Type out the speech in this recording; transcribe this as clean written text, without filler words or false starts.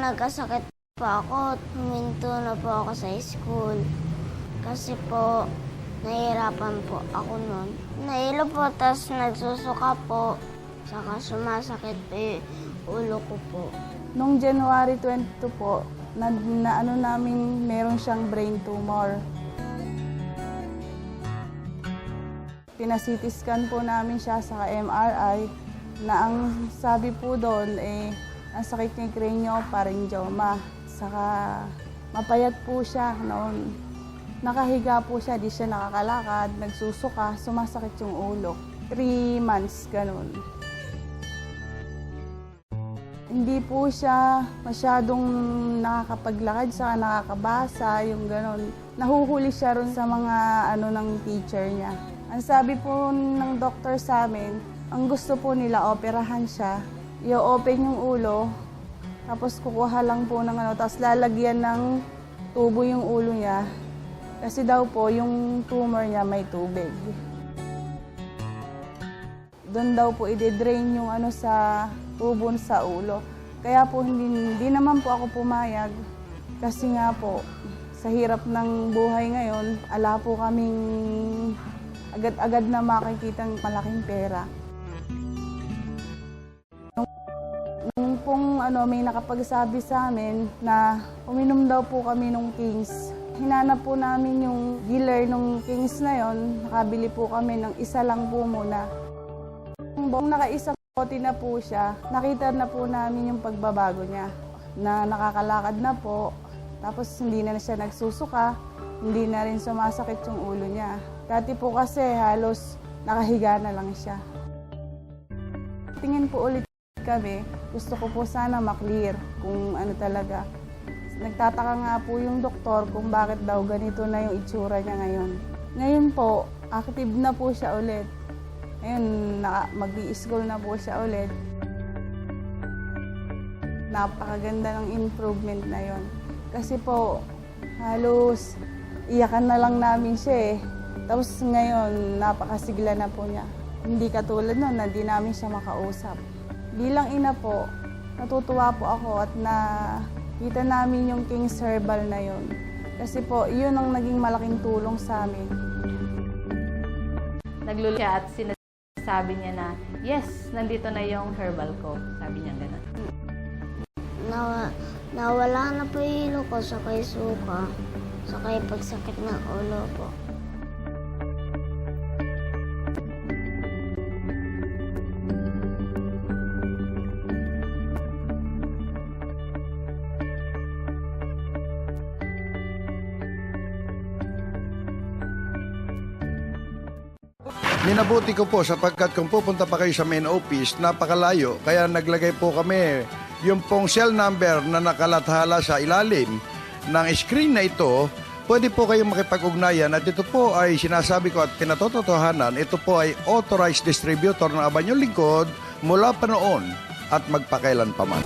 nagkasakit po ako, huminto na po ako sa school. Kasi po, nahihirapan po ako noon. Nahilo po, tapos nagsusuka po. Saka sumasakit po yung ulo ko po. Noong January 22 po, namin meron siyang brain tumor. Pina-CT scan po namin siya sa MRI na ang sabi po doon ang sakit niya craniopharyngioma. Saka mapayat po siya noon. Nakahiga po siya, di siya nakakalakad, nagsusuka, sumasakit yung ulo. 3 months, ganun. Hindi po siya masyadong nakakapaglakad, saka nakakabasa, yung ganun. Nahuhuli siya ron sa mga ng teacher niya. Ang sabi po ng doktor sa amin, ang gusto po nila, operahan siya. I-open yung ulo, tapos kukuha lang po ng tapos lalagyan ng tubo yung ulo niya. Kasi daw po, yung tumor niya may tubig. Doon daw po i-drain yung sa tubo sa ulo. Kaya po hindi naman po ako pumayag. Kasi nga po, sa hirap ng buhay ngayon, ala po kaming agad-agad na makikitang malaking pera. Nung pong may nakapagsabi sa amin na uminom daw po kami ng Kings. Hinanap po namin yung dealer ng Kings na yon. Nakabili po kami ng isa lang po muna. Nung nakaisang bote na po siya, nakita na po namin yung pagbabago niya. Na nakakalakad na po, tapos hindi na siya nagsusuka, hindi na rin sumasakit yung ulo niya. Dati po kasi halos nakahiga na lang siya. Tingin po ulit kami, gusto ko po sana maklear kung talaga. Nagtataka nga po yung doktor kung bakit daw ganito na yung itsura niya ngayon. Ngayon po, active na po siya ulit. Ngayon, mag-i-school na po siya ulit. Napakaganda ng improvement na yon. Kasi po, halos iyakan na lang namin siya . Tapos ngayon, napakasigla na po niya. Hindi katulad noon na di namin siya makausap. Bilang ina po, natutuwa po ako at kita namin yung King's Herbal na yon. Kasi po, yun ang naging malaking tulong sa amin. Naglulong siya at sinasabi niya na, yes, nandito na yung herbal ko. Sabi niya gano'n. Nawala na po yung hilo ko, sakay suka, sakay pagsakit ng ulo po. Minabuti ko po sapagkat kung pupunta pa kayo sa main office, napakalayo. Kaya naglagay po kami yung pong cell number na nakalathala sa ilalim ng screen na ito. Pwede po kayong makipag-ugnayan at ito po ay sinasabi ko at pinatotohanan. Ito po ay authorized distributor ng Abanyong Lingkod mula pa noon at magpakailan pa man.